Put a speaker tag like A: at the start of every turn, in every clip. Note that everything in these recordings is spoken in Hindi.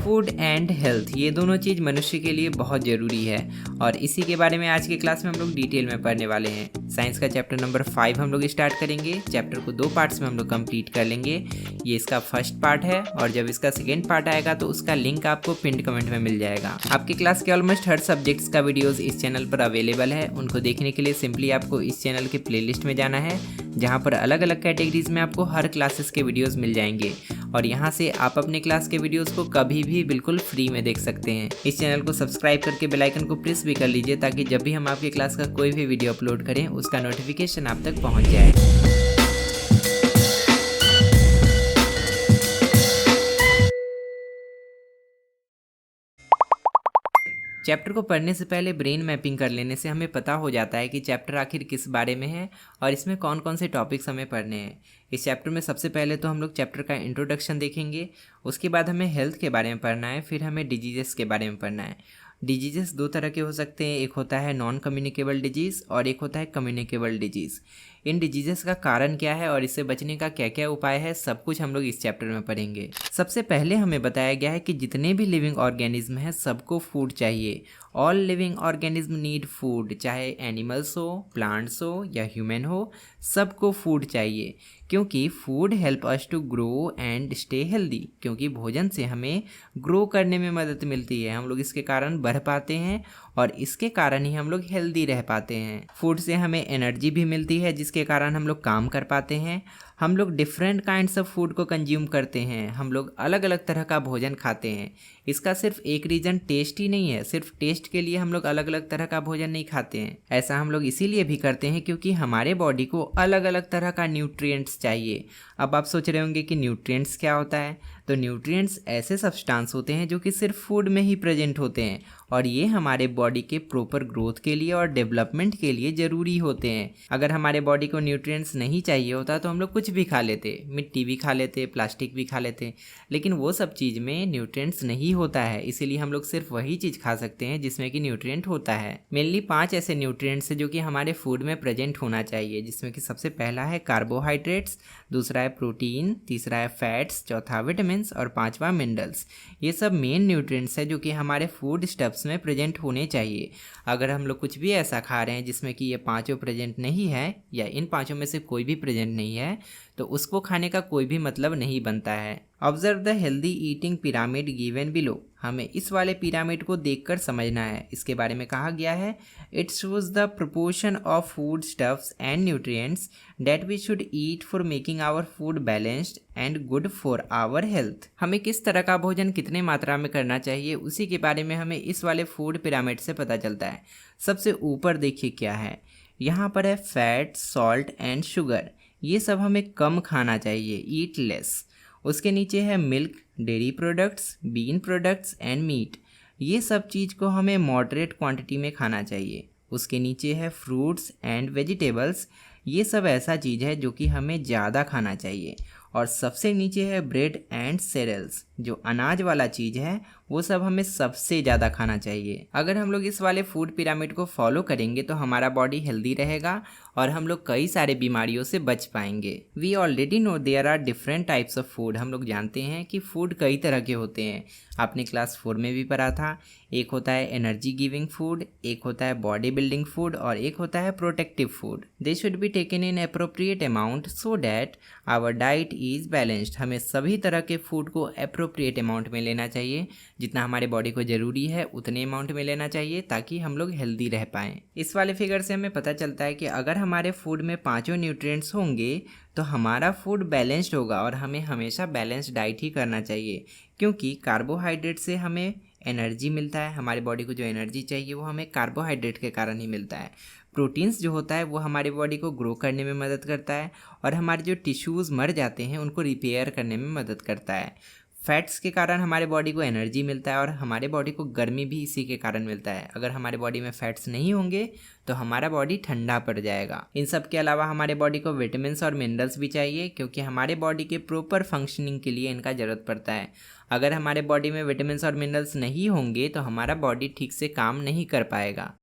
A: फूड एंड हेल्थ, ये दोनों चीज़ मनुष्य के लिए बहुत ज़रूरी है और इसी के बारे में आज की क्लास में हम लोग डिटेल में पढ़ने वाले हैं। साइंस का चैप्टर नंबर 5 हम लोग स्टार्ट करेंगे। चैप्टर को 2 पार्ट्स में हम लोग कंप्लीट कर लेंगे। ये इसका फर्स्ट पार्ट है और जब इसका सेकेंड पार्ट आएगा तो उसका लिंक आपको पिंड कमेंट में मिल जाएगा। आपकी क्लास के ऑलमोस्ट हर सब्जेक्ट्स का वीडियोज़ इस चैनल पर अवेलेबल है। उनको देखने के लिए सिंपली आपको इस चैनल के प्लेलिस्ट में जाना है, जहाँ पर अलग अलग कैटेगरीज में आपको हर क्लासेस के वीडियोस मिल जाएंगे और यहाँ से आप अपने क्लास के वीडियोस को कभी भी बिल्कुल फ्री में देख सकते हैं। इस चैनल को सब्सक्राइब करके बेल आइकन को प्रेस भी कर लीजिए ताकि जब भी हम आपके क्लास का कोई भी वीडियो अपलोड करें उसका नोटिफिकेशन आप तक पहुँच जाए। चैप्टर को पढ़ने से पहले ब्रेन मैपिंग कर लेने से हमें पता हो जाता है कि चैप्टर आखिर किस बारे में है और इसमें कौन कौन से टॉपिक्स हमें पढ़ने हैं। इस चैप्टर में सबसे पहले तो हम लोग चैप्टर का इंट्रोडक्शन देखेंगे, उसके बाद हमें हेल्थ के बारे में पढ़ना है, फिर हमें डिजीजेस के बारे में पढ़ना है। डिजीजेस दो तरह के हो सकते हैं, एक होता है नॉन कम्युनिकेबल डिजीज़ और एक होता है कम्युनिकेबल डिजीज़। इन डिजीजेस का कारण क्या है और इससे बचने का क्या क्या उपाय है, सब कुछ हम लोग इस चैप्टर में पढ़ेंगे। सबसे पहले हमें बताया गया है कि जितने भी लिविंग ऑर्गेनिज्म हैं सबको फूड चाहिए। All living organism need food, चाहे एनिमल्स हो, प्लांट्स हो या ह्यूमन हो, सबको फूड चाहिए क्योंकि food help us to grow and stay healthy. क्योंकि भोजन से हमें ग्रो करने में मदद मिलती है, हम लोग इसके कारण बढ़ पाते हैं और इसके कारण ही हम लोग हेल्दी रह पाते हैं। फूड से हमें एनर्जी भी मिलती है जिसके कारण हम लोग काम कर पाते हैं। हम लोग डिफरेंट काइंड्स ऑफ फूड को कंज्यूम करते हैं, हम लोग अलग अलग तरह का भोजन खाते हैं। इसका सिर्फ एक रीज़न टेस्ट ही नहीं है, सिर्फ टेस्ट के लिए हम लोग अलग अलग तरह का भोजन नहीं खाते हैं। ऐसा हम लोग इसीलिए भी करते हैं क्योंकि हमारे बॉडी को अलग अलग तरह का न्यूट्रिएंट्स चाहिए। अब आप सोच रहे होंगे कि न्यूट्रिएंट्स क्या होता है, तो न्यूट्रिएंट्स ऐसे सब्सटेंस होते हैं जो कि सिर्फ फूड में ही प्रेजेंट होते हैं और ये हमारे बॉडी के प्रॉपर ग्रोथ के लिए और डेवलपमेंट के लिए ज़रूरी होते हैं। अगर हमारे बॉडी को न्यूट्रिएंट्स नहीं चाहिए होता तो हम लोग कुछ भी खा लेते, मिट्टी भी खा लेते, प्लास्टिक भी खा लेते, लेकिन वो सब चीज़ में न्यूट्रिएंट्स नहीं होता है, इसीलिए हम लोग सिर्फ वही चीज़ खा सकते हैं जिसमें कि न्यूट्रिएंट होता है। मेनली 5 ऐसे न्यूट्रिएंट्स हैं जो कि हमारे फूड में प्रेजेंट होना चाहिए, जिसमें कि सबसे पहला है कार्बोहाइड्रेट्स, दूसरा है प्रोटीन, तीसरा है फैट्स, चौथा विटामिन्स और पांचवा मिनरल्स। ये सब मेन न्यूट्रिएंट्स है जो कि हमारे फूड स्टफ्स में प्रेजेंट होने चाहिए। अगर हम लोग कुछ भी ऐसा खा रहे हैं जिसमें कि ये पांचों प्रेजेंट नहीं है या इन पांचों में से कोई भी प्रेजेंट नहीं है तो उसको खाने का कोई भी मतलब नहीं बनता है। Observe the healthy eating pyramid given below. हमें इस वाले पिरामिड को देखकर समझना है। इसके बारे में कहा गया है, it shows the proportion of food stuffs and nutrients that we should eat for making our food balanced and good for our health. हमें किस तरह का भोजन कितने मात्रा में करना चाहिए उसी के बारे में हमें इस वाले फूड पिरामिड से पता चलता है। सबसे ऊपर देखिए क्या है, यहाँ पर है फैट, सॉल्ट एंड शुगर। ये सब हमें कम खाना चाहिए, ईट लेस। उसके नीचे है milk, dairy products, bean products and meat. ये सब चीज़ को हमें मॉडरेट क्वांटिटी में खाना चाहिए। उसके नीचे है फ्रूट्स एंड वेजिटेबल्स। ये सब ऐसा चीज़ है जो कि हमें ज़्यादा खाना चाहिए। और सबसे नीचे है ब्रेड एंड सेरेल्स, जो अनाज वाला चीज़ है वो सब हमें सबसे ज़्यादा खाना चाहिए। अगर हम लोग इस वाले फूड पिरामिड को फॉलो करेंगे तो हमारा बॉडी हेल्दी रहेगा और हम लोग कई सारे बीमारियों से बच पाएंगे। We already know there are different types of food. हम लोग जानते हैं कि फूड कई तरह के होते हैं, आपने क्लास 4 में भी पढ़ा था। एक होता है एनर्जी गिविंग फूड, एक होता है बॉडी बिल्डिंग फूड और एक होता है protective food. They should be taken in appropriate amount so that our diet is balanced. हमें सभी तरह के फूड को अप्रोप्रिएट अमाउंट में लेना चाहिए, जितना हमारे बॉडी को ज़रूरी है उतने अमाउंट में लेना चाहिए ताकि हम लोग हेल्दी रह पाएँ। इस वाले फिगर से हमें पता चलता है कि अगर हमारे फूड में पाँचों न्यूट्रिएंट्स होंगे तो हमारा फूड बैलेंस्ड होगा और हमें हमेशा बैलेंस्ड डाइट ही करना चाहिए क्योंकि कार्बोहाइड्रेट से हमें एनर्जी मिलता है। हमारे बॉडी को जो एनर्जी चाहिए वो हमें कार्बोहाइड्रेट के कारण ही मिलता है। प्रोटीन्स जो होता है वो हमारे बॉडी को ग्रो करने में मदद करता है और हमारे जो टिश्यूज़ मर जाते हैं उनको रिपेयर करने में मदद करता है। फैट्स के कारण हमारे बॉडी को एनर्जी मिलता है और हमारे बॉडी को गर्मी भी इसी के कारण मिलता है। अगर हमारे बॉडी में फैट्स नहीं होंगे तो हमारा बॉडी ठंडा पड़ जाएगा। इन सब के अलावा हमारे बॉडी को विटामिन्स और मिनरल्स भी चाहिए क्योंकि हमारे बॉडी के प्रॉपर फंक्शनिंग के लिए इनका ज़रूरत पड़ता है। अगर हमारे बॉडी में विटामिन्स और मिनरल्स नहीं होंगे तो हमारा बॉडी ठीक से काम नहीं कर पाएगा।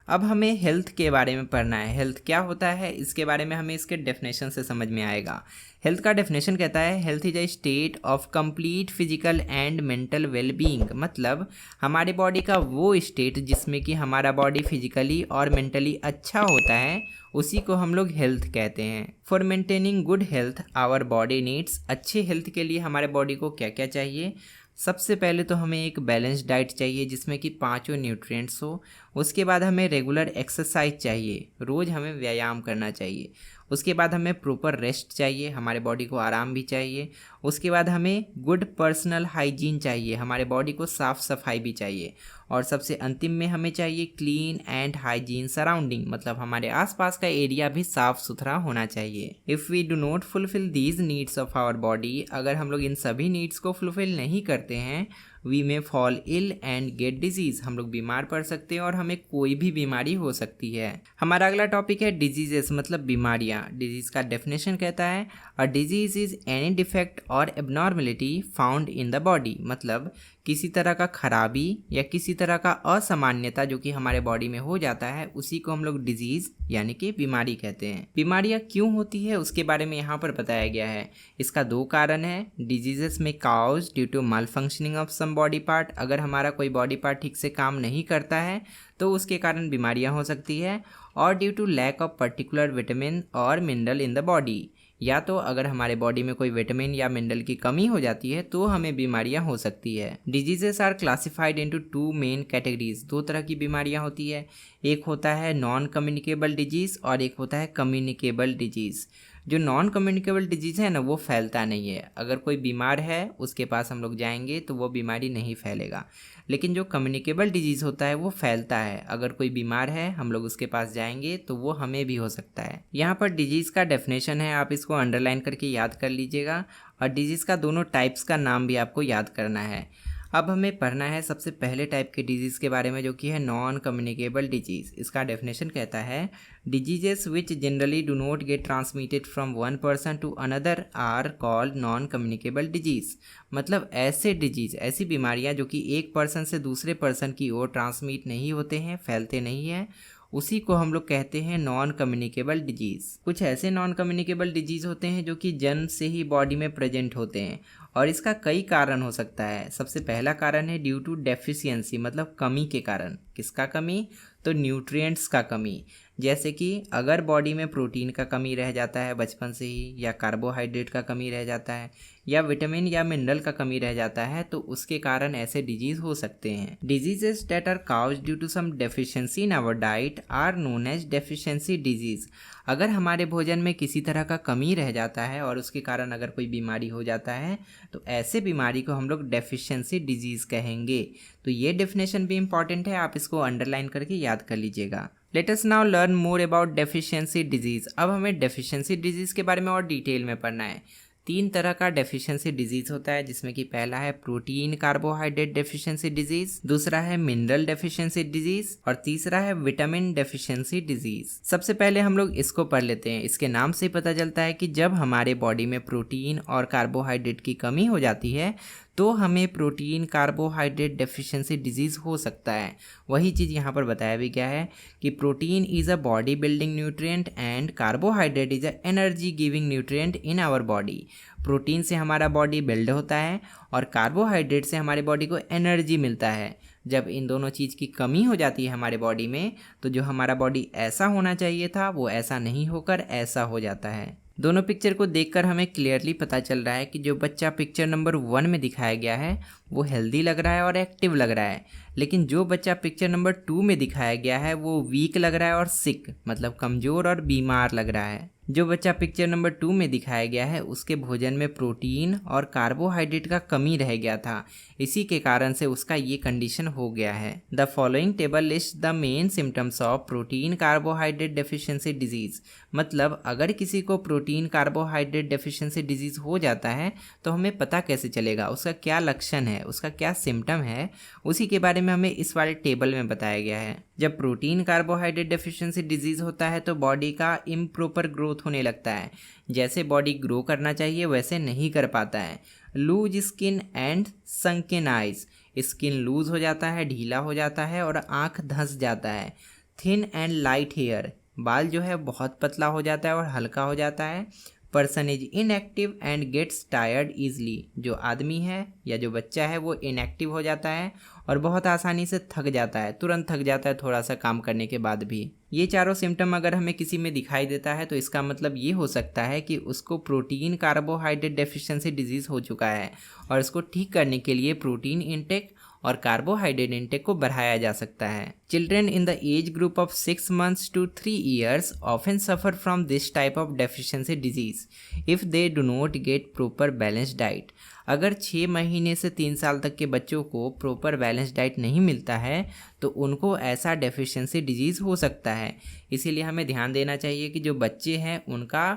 A: अब हमें हेल्थ के बारे में पढ़ना है। हेल्थ क्या होता है इसके बारे में हमें इसके डेफिनेशन से समझ में आएगा। हेल्थ का डेफिनेशन कहता है health is a state of complete physical and mental wellbeing. मतलब हमारे बॉडी का वो स्टेट जिसमें कि हमारा बॉडी फिजिकली और मेंटली अच्छा होता है, उसी को हम लोग हेल्थ कहते हैं। For maintaining good health our body needs. अच्छे हेल्थ के लिए हमारे बॉडी को क्या क्या चाहिए? सबसे पहले तो हमें एक बैलेंस्ड डाइट चाहिए जिसमें कि पांचों न्यूट्रिएंट्स हो। उसके बाद हमें रेगुलर एक्सरसाइज चाहिए, रोज़ हमें व्यायाम करना चाहिए। उसके बाद हमें प्रॉपर रेस्ट चाहिए, हमारे बॉडी को आराम भी चाहिए। उसके बाद हमें गुड पर्सनल हाइजीन चाहिए, हमारे बॉडी को साफ़ सफाई भी चाहिए। और सबसे अंतिम में हमें चाहिए क्लीन एंड हाइजीन सराउंडिंग, मतलब हमारे आसपास का एरिया भी साफ़ सुथरा होना चाहिए। If we do not fulfil these needs of our body, अगर हम लोग इन सभी नीड्स को फुलफिल नहीं करते हैं, we may fall ill and get disease, हम लोग बीमार पड़ सकते हैं और हमें कोई भी बीमारी हो सकती है। हमारा अगला टॉपिक है डिजीजेस, मतलब बीमारियाँ। डिजीज़ का डेफिनेशन कहता है a disease is any defect और abnormality found in the body. मतलब किसी तरह का खराबी या किसी तरह का असामान्यता जो कि हमारे बॉडी में हो जाता है, उसी को हम लोग डिजीज़ यानी कि बीमारी कहते हैं। बीमारियाँ क्यों होती है उसके बारे में यहाँ पर बताया गया है। इसका दो कारण है। डिजीजेस में cause due to malfunctioning of some body part, अगर हमारा कोई बॉडी पार्ट ठीक से काम नहीं करता है तो उसके कारण बीमारियाँ हो सकती है। और due to lack of particular vitamin और मिनरल इन द बॉडी, या तो अगर हमारे बॉडी में कोई विटामिन या मिनरल की कमी हो जाती है तो हमें बीमारियां हो सकती है। Diseases are classified into two main categories. दो तरह की बीमारियां होती है, एक होता है नॉन कम्युनिकेबल डिजीज़ और एक होता है कम्युनिकेबल डिजीज़। जो नॉन कम्युनिकेबल डिजीज़ है ना, वो फैलता नहीं है। अगर कोई बीमार है उसके पास हम लोग जाएंगे तो वो बीमारी नहीं फैलेगा। लेकिन जो कम्युनिकेबल डिजीज़ होता है वो फैलता है। अगर कोई बीमार है हम लोग उसके पास जाएंगे तो वो हमें भी हो सकता है। यहाँ पर डिजीज़ का डेफिनेशन है, आप इसको अंडरलाइन करके याद कर लीजिएगा। और डिजीज़ का दोनों टाइप्स का नाम भी आपको याद करना है। अब हमें पढ़ना है सबसे पहले टाइप के डिजीज़ के बारे में जो कि है नॉन कम्युनिकेबल डिजीज़। इसका डेफिनेशन कहता है diseases which generally do not get transmitted from one person to another are called non communicable disease. मतलब ऐसे डिजीज़, ऐसी बीमारियां जो कि एक पर्सन से दूसरे पर्सन की ओर ट्रांसमिट नहीं होते हैं, फैलते नहीं हैं, उसी को हम लोग कहते हैं नॉन कम्युनिकेबल डिजीज़। कुछ ऐसे नॉन कम्युनिकेबल डिजीज़ होते हैं जो कि जन्म से ही बॉडी में प्रेजेंट होते हैं और इसका कई कारण हो सकता है। सबसे पहला कारण है ड्यू टू डेफिशिएंसी, मतलब कमी के कारण। किसका कमी? तो न्यूट्रिएंट्स का कमी। जैसे कि अगर बॉडी में प्रोटीन का कमी रह जाता है बचपन से ही, या कार्बोहाइड्रेट का कमी रह जाता है, या विटामिन या मिनरल का कमी रह जाता है, तो उसके कारण ऐसे डिजीज़ हो सकते हैं। Diseases that are caused due to some deficiency in our diet are known as deficiency disease. अगर हमारे भोजन में किसी तरह का कमी रह जाता है और उसके कारण अगर कोई बीमारी हो जाता है तो ऐसे बीमारी को हम लोग डेफिशिएंसी डिजीज़ कहेंगे। तो ये डेफिनेशन भी इंपॉर्टेंट है, आप इसको अंडरलाइन करके याद कर लीजिएगा। Let us now learn more about deficiency disease. अब हमें डेफिशिएंसी डिजीज़ के बारे में और डिटेल में पढ़ना है। तीन तरह का डेफिशिएंसी डिजीज़ होता है, जिसमें कि पहला है प्रोटीन कार्बोहाइड्रेट डेफिशिएंसी डिजीज़, दूसरा है मिनरल डेफिशिएंसी डिजीज़ और तीसरा है विटामिन डेफिशिएंसी डिजीज़। सबसे पहले हम लोग इसको पढ़ लेते हैं। इसके नाम से पता चलता है कि जब हमारे बॉडी में प्रोटीन और कार्बोहाइड्रेट की कमी हो जाती है तो हमें प्रोटीन कार्बोहाइड्रेट डेफिशिएंसी डिजीज़ हो सकता है। वही चीज़ यहाँ पर बताया भी गया है कि protein is a body building nutrient and carbohydrate is a energy giving nutrient in our body. Protein से हमारा बॉडी बिल्ड होता है और कार्बोहाइड्रेट से हमारे बॉडी को एनर्जी मिलता है। जब इन दोनों चीज़ की कमी हो जाती है हमारे बॉडी में, तो जो हमारा बॉडी ऐसा होना चाहिए था वो ऐसा नहीं होकर ऐसा हो जाता है। दोनों पिक्चर को देखकर हमें क्लियरली पता चल रहा है कि जो बच्चा पिक्चर नंबर 1 में दिखाया गया है वो हेल्दी लग रहा है और एक्टिव लग रहा है, लेकिन जो बच्चा पिक्चर नंबर 2 में दिखाया गया है वो वीक लग रहा है और सिक, मतलब कमज़ोर और बीमार लग रहा है। जो बच्चा पिक्चर नंबर 2 में दिखाया गया है उसके भोजन में प्रोटीन और कार्बोहाइड्रेट का कमी रह गया था, इसी के कारण से उसका ये कंडीशन हो गया है। The following table list the main symptoms of protein carbohydrate deficiency disease. मतलब अगर किसी को प्रोटीन कार्बोहाइड्रेट डेफिशिएंसी डिजीज़ हो जाता है तो हमें पता कैसे चलेगा, उसका क्या लक्षण है, उसका क्या सिम्टम है, उसी के बारे में हमें इस वाले टेबल में बताया गया है। जब प्रोटीन कार्बोहाइड्रेट डेफिशिएंसी डिजीज़ होता है तो बॉडी का इम्प्रॉपर ग्रोथ होने लगता है। जैसे बॉडी ग्रो करना चाहिए वैसे नहीं कर पाता है। Loose skin and sunken eyes, skin loose हो जाता है, ढीला हो जाता है और आँख धंस जाता है। थिन एंड लाइट हेयर, बाल जो है बहुत पतला हो जाता है और हल्का हो जाता है। Person is inactive and gets tired easily, जो आदमी है या जो बच्चा है वो इनएक्टिव हो जाता है और बहुत आसानी से थक जाता है, तुरंत थक जाता है थोड़ा सा काम करने के बाद भी। ये चारों सिम्टम अगर हमें किसी में दिखाई देता है तो इसका मतलब ये हो सकता है कि उसको प्रोटीन कार्बोहाइड्रेट डेफिशिएंसी डिजीज़ हो चुका है और इसको ठीक करने के लिए प्रोटीन इंटेक और कार्बोहाइड्रेट इंटेक को बढ़ाया जा सकता है। Children in the age group of 6 months to 3 years often suffer from this type of deficiency disease if they do not get proper balanced diet। अगर 6 महीने से 3 साल तक के बच्चों को प्रॉपर बैलेंस डाइट नहीं मिलता है तो उनको ऐसा डेफिशिएंसी डिजीज़ हो सकता है। इसीलिए हमें ध्यान देना चाहिए कि जो बच्चे हैं उनका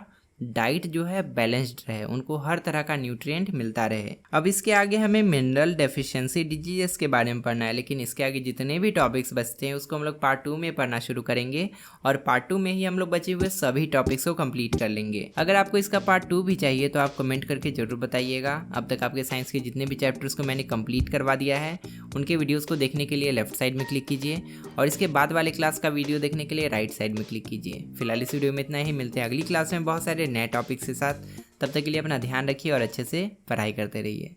A: डाइट जो है बैलेंस्ड रहे, उनको हर तरह का न्यूट्रिएंट मिलता रहे। अब इसके आगे हमें मिनरल डेफिशिएंसी डिजीज़ के बारे में पढ़ना है, लेकिन इसके आगे जितने भी टॉपिक्स बचते हैं उसको हम लोग पार्ट 2 में पढ़ना शुरू करेंगे और पार्ट 2 में ही हम लोग बचे हुए सभी टॉपिक्स को कंप्लीट कर लेंगे। अगर आपको इसका पार्ट 2 भी चाहिए तो आप कमेंट करके जरूर बताइएगा। अब तक आपके साइंस के जितने भी चैप्टर्स को मैंने कंप्लीट करवा दिया है उनके वीडियोज़ को देखने के लिए लेफ्ट साइड में क्लिक कीजिए और इसके बाद वाले क्लास का वीडियो देखने के लिए राइट साइड में क्लिक कीजिए। फिलहाल इस वीडियो में इतना ही, मिलते हैं अगली क्लास में बहुत सारे नए टॉपिक्स के साथ। तब तक के लिए अपना ध्यान रखिए और अच्छे से पढ़ाई करते रहिए।